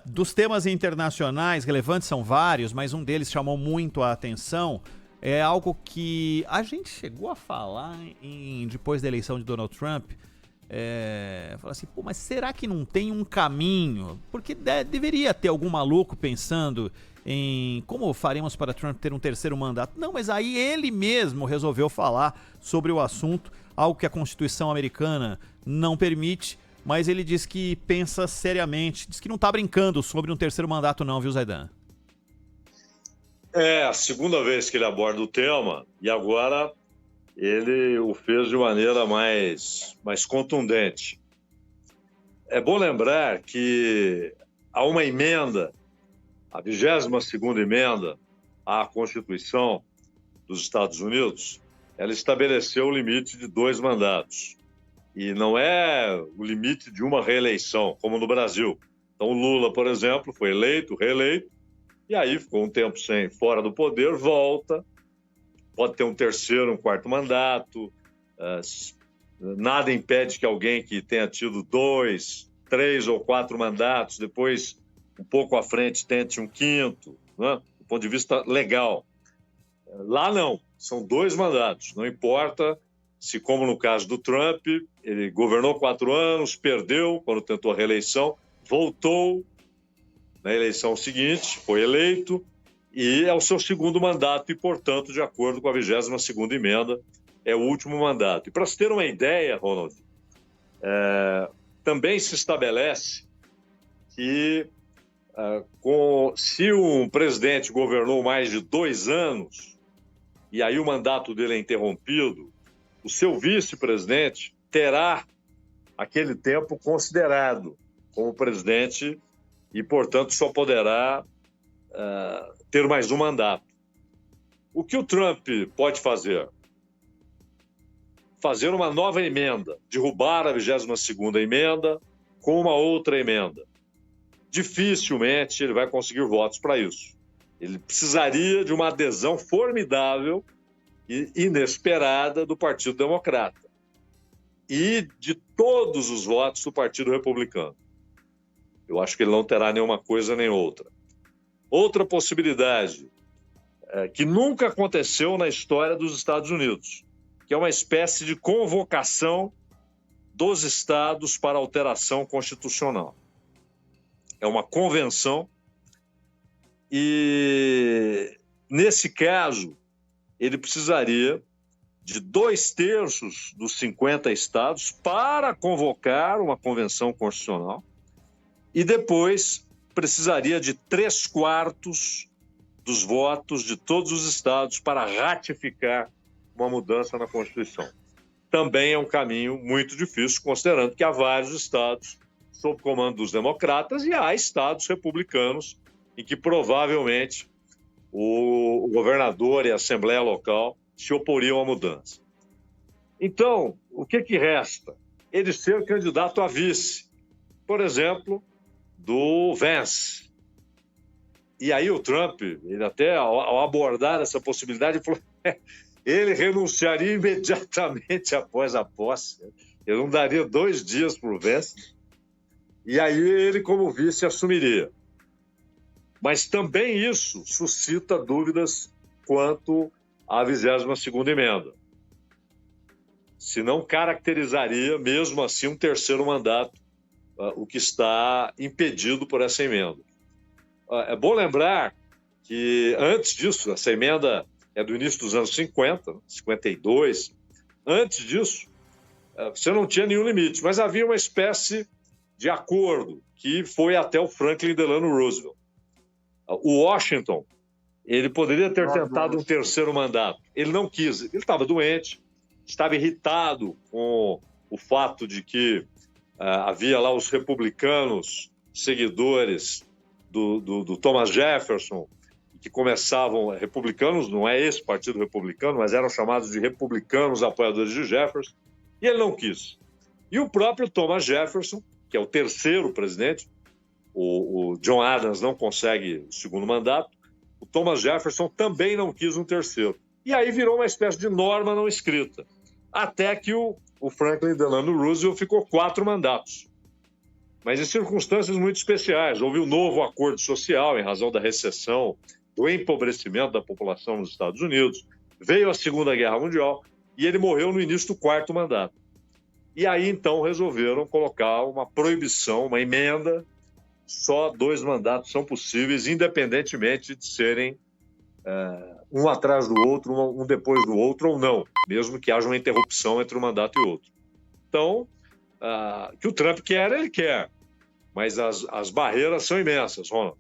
Dos temas internacionais relevantes são vários, mas um deles chamou muito a atenção. É algo que a gente chegou a falar depois da eleição de Donald Trump. Fala assim, pô, mas será que não tem um caminho? Porque deveria ter algum maluco pensando em como faremos para Trump ter um terceiro mandato. Não, mas aí ele mesmo resolveu falar sobre o assunto, algo que a Constituição americana não permite, mas ele diz que pensa seriamente, diz que não está brincando sobre um terceiro mandato não, viu, Zaidan? É a segunda vez que ele aborda o tema e agora ele o fez de maneira mais contundente. É bom lembrar que há uma emenda, a 22ª emenda à Constituição dos Estados Unidos, ela estabeleceu o limite de 2 mandatos. E não é o limite de uma reeleição, como no Brasil. Então, o Lula, por exemplo, foi eleito, reeleito, e aí ficou um tempo fora do poder, volta, pode ter um terceiro, um quarto mandato, nada impede que alguém que tenha tido 2, 3 ou 4 mandatos, depois, um pouco à frente, tente um quinto, né? Do ponto de vista legal. Lá não, são 2 mandatos, não importa se, como no caso do Trump, ele governou 4 anos, perdeu quando tentou a reeleição, voltou na eleição seguinte, foi eleito, e é o seu segundo mandato e, portanto, de acordo com a 22ª emenda, é o último mandato. E para se ter uma ideia, Ronald, também se estabelece que se um presidente governou mais de 2 anos e aí o mandato dele é interrompido, o seu vice-presidente terá aquele tempo considerado como presidente e, portanto, só poderá ter mais um mandato. O que o Trump pode fazer? Fazer uma nova emenda, derrubar a 22ª emenda com uma outra emenda. Dificilmente ele vai conseguir votos para isso. Ele precisaria de uma adesão formidável e inesperada do Partido Democrata e de todos os votos do Partido Republicano. Eu acho que ele não terá nenhuma coisa nem outra. Outra possibilidade, que nunca aconteceu na história dos Estados Unidos, que é uma espécie de convocação dos estados para alteração constitucional. É uma convenção e, nesse caso, ele precisaria de 2/3 dos 50 estados para convocar uma convenção constitucional e depois precisaria de 3/4 dos votos de todos os estados para ratificar uma mudança na Constituição. Também é um caminho muito difícil, considerando que há vários estados sob comando dos democratas e há estados republicanos em que provavelmente o governador e a Assembleia Local se oporiam à mudança. Então, o que resta? Ele ser candidato a vice, por exemplo, do Vance. E aí o Trump, ele até ao abordar essa possibilidade, falou ele renunciaria imediatamente após a posse. Ele não daria 2 dias para o Vance. E aí ele, como vice, assumiria. Mas também isso suscita dúvidas quanto à 22ª emenda. Se não caracterizaria, mesmo assim, um terceiro mandato, o que está impedido por essa emenda. É bom lembrar que, antes disso, essa emenda é do início dos anos 50, 52. Antes disso, você não tinha nenhum limite, mas havia uma espécie de acordo que foi até o Franklin Delano Roosevelt. O Washington, ele poderia ter tentado um terceiro mandato. Ele não quis. Ele estava doente, estava irritado com o fato de que havia lá os republicanos, seguidores do Thomas Jefferson, que começavam, republicanos, não é esse partido republicano, mas eram chamados de republicanos apoiadores de Jefferson, e ele não quis. E o próprio Thomas Jefferson, que é o terceiro presidente, o John Adams não consegue o segundo mandato, o Thomas Jefferson também não quis um terceiro. E aí virou uma espécie de norma não escrita, até que o Franklin Delano Roosevelt ficou 4 mandatos. mas em circunstâncias muito especiais. Houve um novo acordo social em razão da recessão, do empobrecimento da população nos Estados Unidos, veio a Segunda Guerra Mundial e ele morreu no início do 4º mandato. E aí, então, resolveram colocar uma proibição, uma emenda, só 2 mandatos são possíveis, independentemente de serem um atrás do outro, um depois do outro ou não, mesmo que haja uma interrupção entre um mandato e outro. Então, que o Trump quer, ele quer, mas as barreiras são imensas, Ronald.